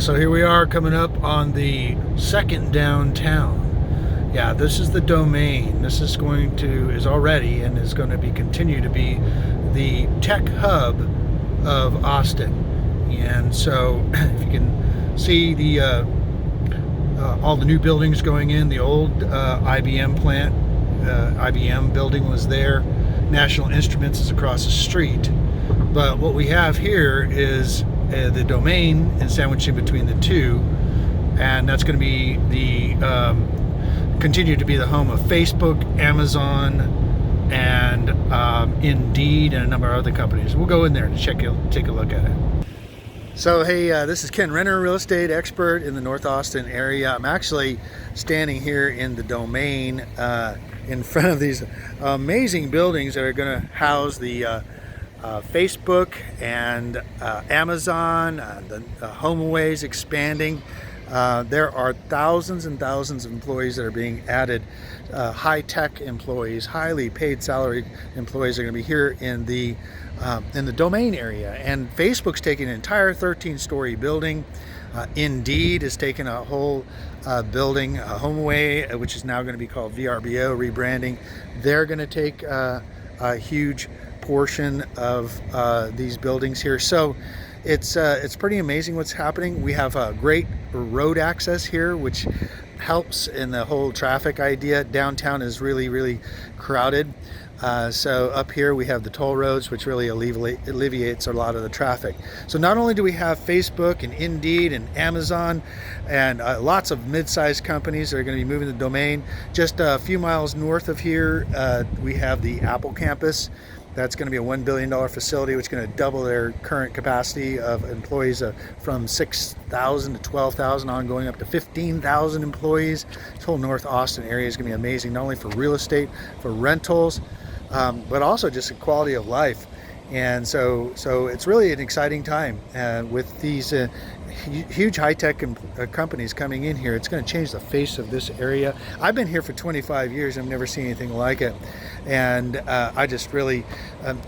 So here we are coming up on the second downtown. Yeah, this is the Domain. This is already and is going to be continue to be the tech hub of Austin. And so if you can see the all the new buildings going in, the old IBM plant, IBM building was there. National Instruments is across the street. But what we have here is the Domain and sandwiched in between the two, and that's going to be the continue to be the home of Facebook, Amazon, and Indeed, and a number of other companies. We'll go in there and take a look at it. So hey, this is Ken, Renner, real estate expert in the North Austin area. I'm actually standing here in the Domain in front of these amazing buildings that are going to house the Facebook and Amazon, the HomeAway is expanding. There are thousands and thousands of employees that are being added. High-tech employees, highly paid salaried employees are going to be here in the Domain area. And Facebook's taking an entire 13-story building. Indeed is taking a whole building. HomeAway, which is now going to be called VRBO, rebranding, they're going to take a huge portion of these buildings here. So it's pretty amazing what's happening. We have great road access here, which helps in the whole traffic idea. Downtown is really crowded. So up here we have the toll roads, which really alleviates a lot of the traffic. So not only do we have Facebook and Indeed and Amazon and lots of mid-sized companies that are going to be moving the Domain, just a few miles north of here we have the Apple campus. That's going to be a $1 billion facility, which is going to double their current capacity of employees from 6,000 to 12,000 on, going up to 15,000 employees. This whole North Austin area is going to be amazing, not only for real estate, for rentals, but also just a quality of life. And so it's really an exciting time with these huge high-tech companies coming in here. It's going to change the face of this area. I've been here for 25 years. I've never seen anything like it. And I just really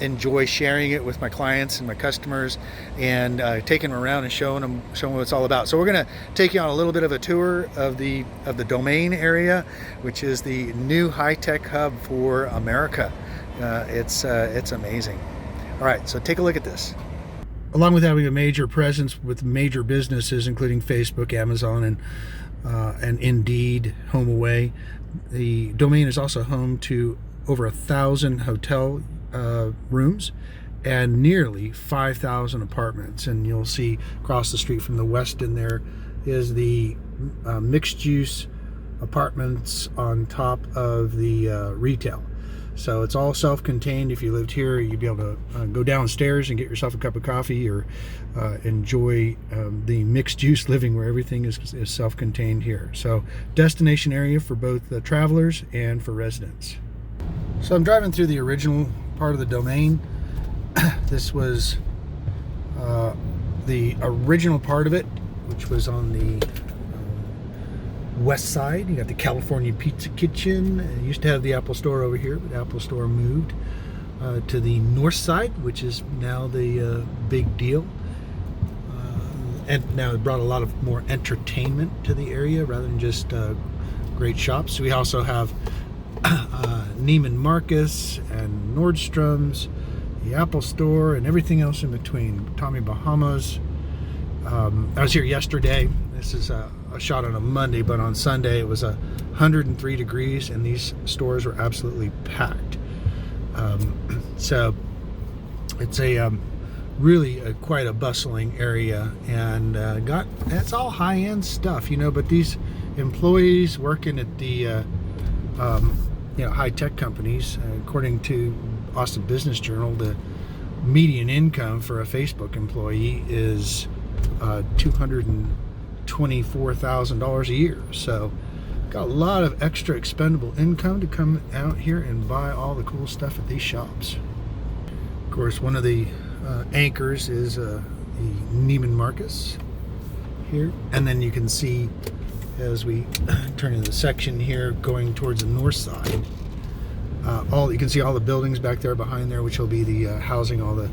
enjoy sharing it with my clients and my customers, and taking them around and showing them what it's all about. So we're going to take you on a little bit of a tour of the Domain area, which is the new high-tech hub for America. It's amazing. All right, so take a look at this. Along with having a major presence with major businesses, including Facebook, Amazon, and Indeed, HomeAway, the Domain is also home to over 1,000 hotel rooms and nearly 5,000 apartments. And you'll see across the street from the west in there is the mixed-use apartments on top of the retail. So it's all self-contained. If you lived here, you'd be able to go downstairs and get yourself a cup of coffee, or enjoy the mixed-use living where everything is self-contained here. So destination area for both the travelers and for residents. So I'm driving through the original part of the Domain. This was the original part of it, which was on the west side. You got the California Pizza Kitchen. It used to have the Apple Store over here, but the Apple Store moved to the north side, which is now the big deal. And now it brought a lot of more entertainment to the area rather than just great shops. We also have Neiman Marcus and Nordstrom's, the Apple Store, and everything else in between. Tommy Bahama's. I was here yesterday. This is a shot on a Monday, but on Sunday it was 103 degrees and these stores were absolutely packed. So it's a really quite a bustling area, and that's all high-end stuff, but these employees working at the high-tech companies, according to Austin Business Journal, the median income for a Facebook employee is $224,000 a year. So got a lot of extra expendable income to come out here and buy all the cool stuff at these shops. Of course, one of the anchors is the Neiman Marcus here, and then you can see as we turn into the section here going towards the north side, you can see all the buildings back there behind there, which will be the housing all the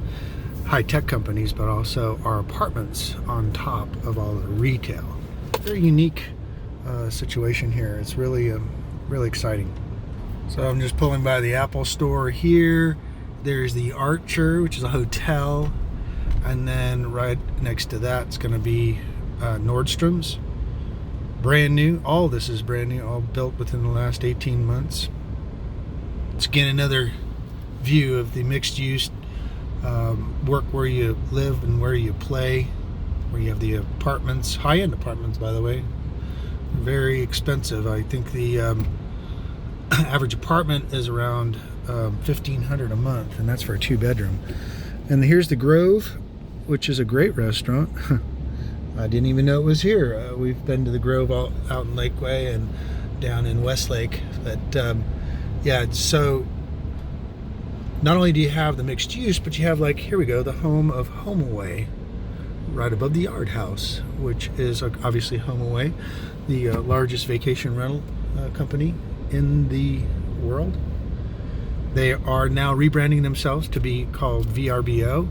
high-tech companies, but also our apartments on top of all the retail. Very unique situation here. It's really really exciting. So I'm just pulling by the Apple store here. There's the Archer, which is a hotel, and then right next to that it's going to be Nordstrom's. Brand new. All this is brand new, all built within the last 18 months. It's again another view of the mixed use work where you live and where you play, where you have the apartments, high-end apartments, by the way. Very expensive. I think the average apartment is around $1,500 a month, and that's for a 2-bedroom. And here's the Grove, which is a great restaurant. I didn't even know it was here. We've been to the Grove out in Lakeway and down in Westlake. But yeah, so not only do you have the mixed use, but you have, like, here we go, the home of HomeAway right above the Yard House, which is obviously HomeAway, the largest vacation rental company in the world. They are now rebranding themselves to be called VRBO.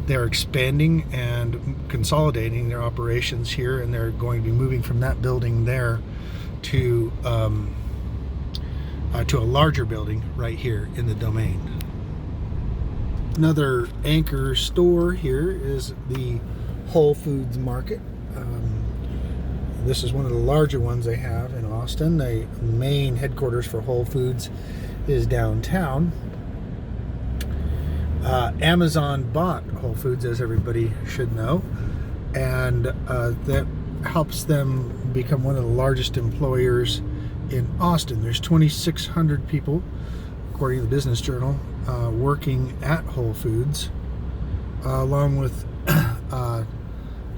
They're expanding and consolidating their operations here, and they're going to be moving from that building there to a larger building right here in the Domain. Another anchor store here is the Whole Foods Market. This is one of the larger ones they have in Austin. The main headquarters for Whole Foods is downtown. Amazon bought Whole Foods, as everybody should know, and that helps them become one of the largest employers in Austin. There's 2,600 people, according to the Business Journal, working at Whole Foods, along with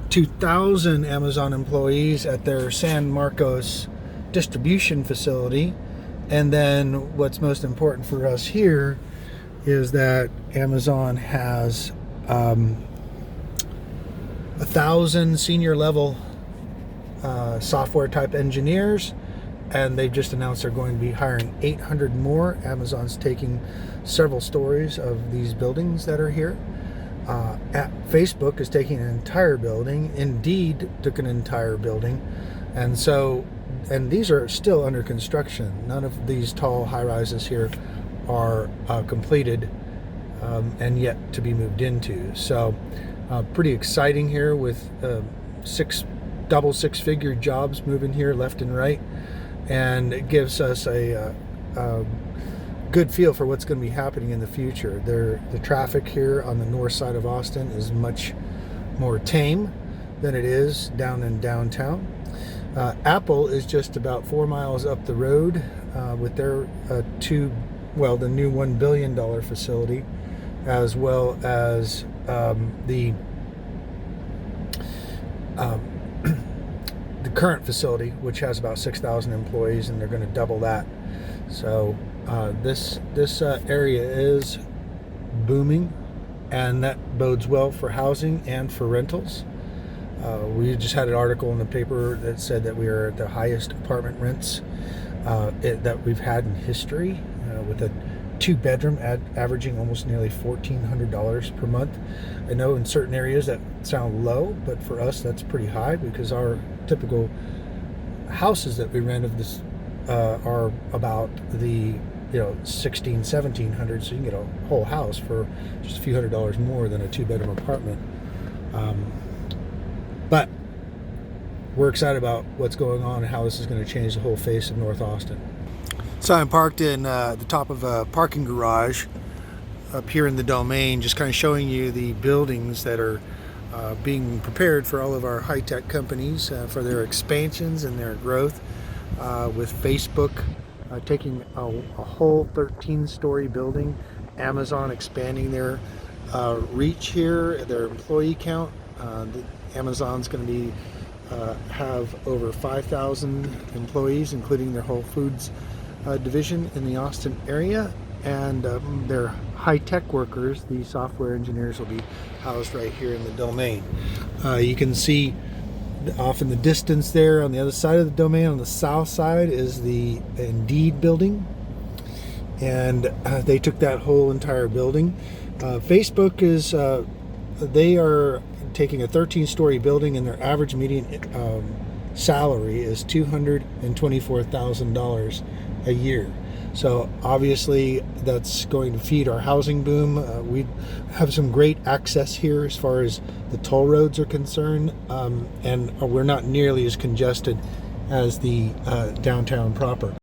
2,000 Amazon employees at their San Marcos distribution facility. And then what's most important for us here is that Amazon has 1,000 senior level software type engineers, and they've just announced they're going to be hiring 800 more. Amazon's taking several stories of these buildings that are here. Facebook is taking an entire building. Indeed took an entire building, and these are still under construction. None of these tall high-rises here are completed and yet to be moved into. So pretty exciting here with double six-figure jobs moving here left and right, and it gives us a good feel for what's going to be happening in the future. The traffic here on the north side of Austin is much more tame than it is down in downtown. Apple is just about 4 miles up the road with their the new $1 billion facility, as well as the current facility, which has about 6,000 employees, and they're going to double that. So this area is booming, and that bodes well for housing and for rentals. We just had an article in the paper that said that we are at the highest apartment rents that we've had in history, with a 2-bedroom averaging almost nearly $1,400 per month. I know in certain areas that sound low, but for us that's pretty high, because our typical houses that we rent of this are about the $1,600-1,700, so you can get a whole house for just a few $100s more than a 2-bedroom apartment. But we're excited about what's going on and how this is going to change the whole face of North Austin. So I'm parked in the top of a parking garage up here in the Domain, just kind of showing you the buildings that are being prepared for all of our high-tech companies for their expansions and their growth, with Facebook taking a whole 13-story building, Amazon expanding their reach here, their employee count. Amazon's going to be have over 5,000 employees, including their Whole Foods division in the Austin area, and their high-tech workers, the software engineers, will be housed right here in the Domain. You can see off in the distance there on the other side of the Domain, on the south side, is the Indeed building, and they took that whole entire building. Facebook is they are taking a 13-story building, and their average median salary is $224,000 a year. So obviously that's going to feed our housing boom. We have some great access here as far as the toll roads are concerned, and we're not nearly as congested as the downtown proper.